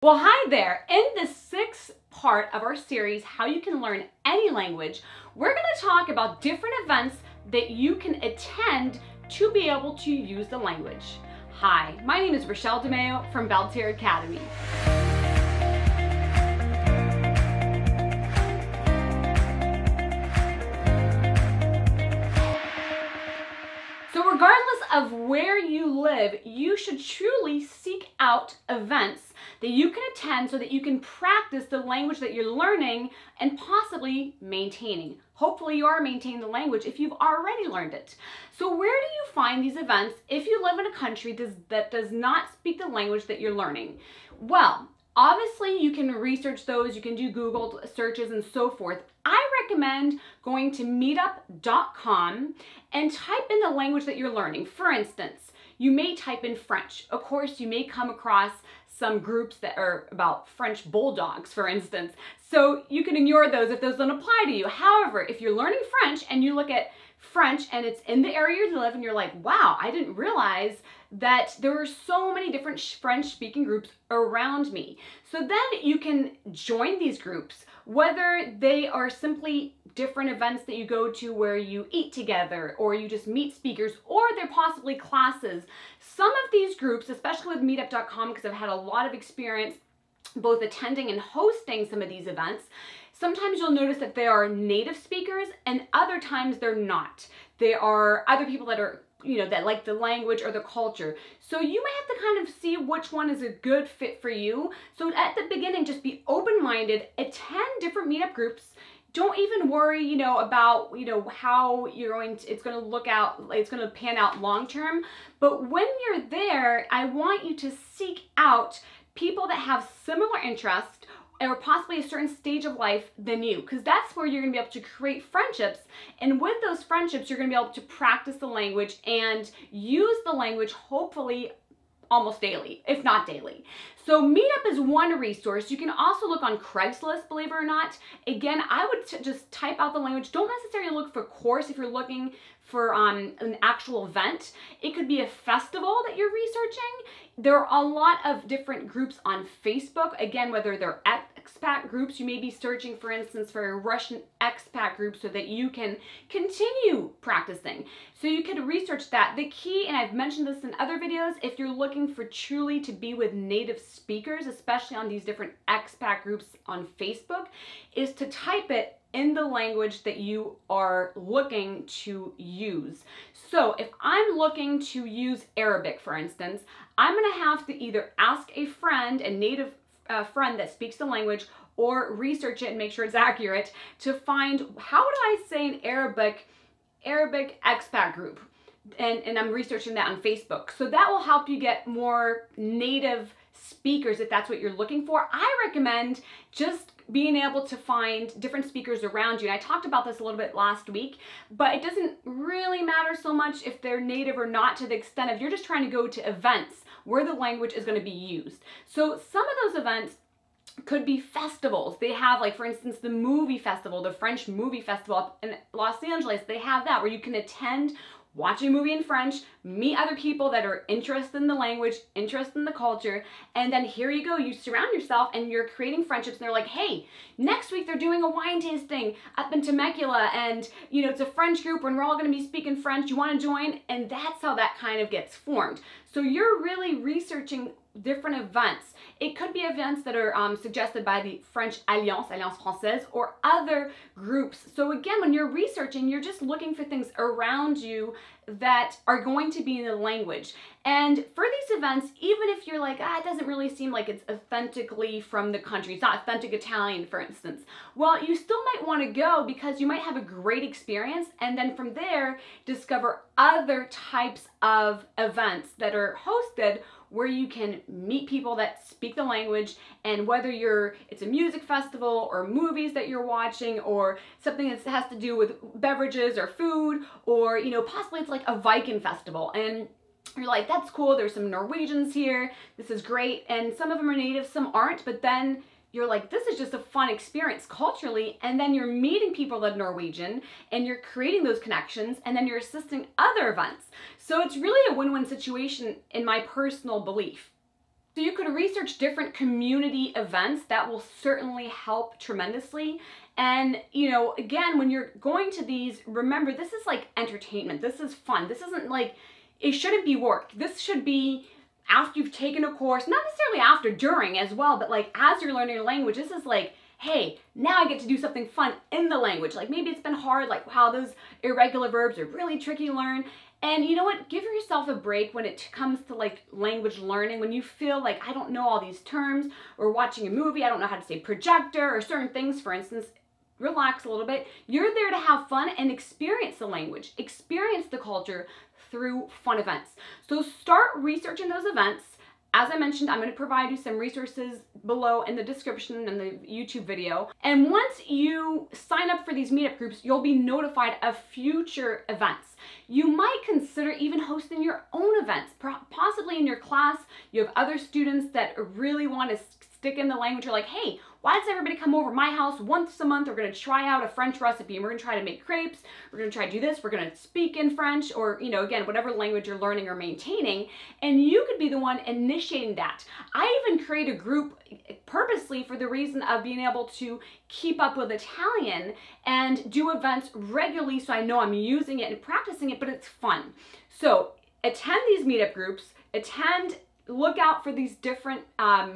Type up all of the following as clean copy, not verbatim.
Well, hi there. In the sixth part of our series, How You Can Learn Any Language, we're going to talk about different events that you can attend to be able to use the language. Hi, my name is Rachele DeMeo from Belle Terre Academy. So regardless of where you live, you should truly seek out events that you can attend so that you can practice the language that you're learning and possibly maintaining. Hopefully you are maintaining the language if you've already learned it. So where do you find these events if you live in a country that does not speak the language that you're learning? Well, obviously you can research those, you can do Google searches and so forth. I recommend going to meetup.com and type in the language that you're learning. For instance, you may type in French. Of course, you may come across some groups that are about French bulldogs, for instance. So you can ignore those if those don't apply to you. However, if you're learning French and you look at French and it's in the area you live and you're like, wow, I didn't realize that there were so many different French speaking groups around me. So then you can join these groups, whether they are simply different events that you go to where you eat together or you just meet speakers, or they're possibly classes. Some of these groups, especially with meetup.com, because I've had a lot of experience both attending and hosting some of these events, sometimes you'll notice that they are native speakers and other times they're not. They are other people that are, that like the language or the culture. So you might have to kind of see which one is a good fit for you. So at the beginning, just be open-minded, attend different meetup groups. Don't even worry, about, how it's going to pan out long-term. But when you're there, I want you to seek out people that have similar interests or possibly a certain stage of life than you, because that's where you're going to be able to create friendships. And with those friendships, you're going to be able to practice the language and use the language hopefully almost daily, if not daily. So Meetup is one resource. You can also look on Craigslist, believe it or not. Again, I would just type out the language. Don't necessarily look for course if you're looking for an actual event. It could be a festival that you're researching. There are a lot of different groups on Facebook. Again, whether they're expat groups, you may be searching, for instance, for a Russian expat group so that you can continue practicing. So you could research that. The key, and I've mentioned this in other videos, if you're looking for truly to be with native speakers, especially on these different expat groups on Facebook, is to type it in the language that you are looking to use. So if I'm looking to use Arabic, for instance, I'm gonna have to either ask a friend, a native friend that speaks the language, or research it and make sure it's accurate to find how would I say an Arabic expat group. And I'm researching that on Facebook. So that will help you get more native speakers if that's what you're looking for. I recommend just being able to find different speakers around you. And I talked about this a little bit last week, but it doesn't really matter so much if they're native or not, to the extent of you're just trying to go to events where the language is going to be used. So some of those events could be festivals. They have, like, for instance, the movie festival, the French movie festival up in Los Angeles. They have that where you can attend, watch a movie in French, meet other people that are interested in the language, interested in the culture, and then here you go, you surround yourself and you're creating friendships, and they're like, hey, next week they're doing a wine tasting up in Temecula, and it's a French group and we're all gonna be speaking French, you wanna join? And that's how that kind of gets formed. So you're really researching different events. It could be events that are suggested by the French Alliance Française, or other groups. So again, when you're researching, you're just looking for things around you that are going to be in the language. And for these events, even if you're like, it doesn't really seem like it's authentically from the country, it's not authentic Italian, for instance, well, you still might want to go because you might have a great experience, and then from there, discover other types of events that are hosted where you can meet people that speak the language, and whether it's a music festival or movies that you're watching, or something that has to do with beverages or food, or possibly it's like a Viking festival and you're like, that's cool, there's some Norwegians here, this is great, and some of them are native, some aren't, but then you're like, this is just a fun experience culturally, and then you're meeting people that are Norwegian, and you're creating those connections, and then you're assisting other events. So it's really a win-win situation in my personal belief. So you could research different community events. That will certainly help tremendously. And, you know, again, when you're going to these, remember, this is like entertainment. This is fun. This isn't like, it shouldn't be work. This should be after you've taken a course, not necessarily after, during as well, but like as you're learning your language, this is like, hey, now I get to do something fun in the language. Like maybe it's been hard, like wow, those irregular verbs are really tricky to learn. And you know what? Give yourself a break when it comes to like language learning. When you feel like I don't know all these terms, or watching a movie, I don't know how to say projector or certain things, for instance, relax a little bit. You're there to have fun and experience the language, experience the culture through fun events. So start researching those events. As I mentioned, I'm going to provide you some resources below in the description and the YouTube video. And once you sign up for these meetup groups, you'll be notified of future events. You might consider even hosting your own events, possibly in your class. You have other students that really want to stick in the language. You're like, hey, why does everybody come over my house once a month? We're going to try out a French recipe and we're going to try to make crepes. We're going to try to do this. We're going to speak in French, or, you know, again, whatever language you're learning or maintaining. And you could be the one initiating that. I even create a group purposely for the reason of being able to keep up with Italian and do events regularly, so I know I'm using it and practicing it, but it's fun. So attend these meetup groups, look out for these different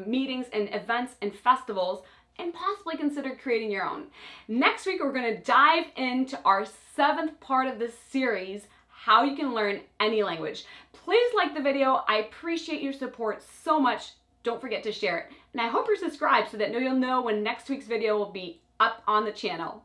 meetings and events and festivals, and possibly consider creating your own. Next week, we're going to dive into our 7th part of this series, how you can learn any language. Please like the video. I appreciate your support so much. Don't forget to share it. And I hope you're subscribed so that you'll know when next week's video will be up on the channel.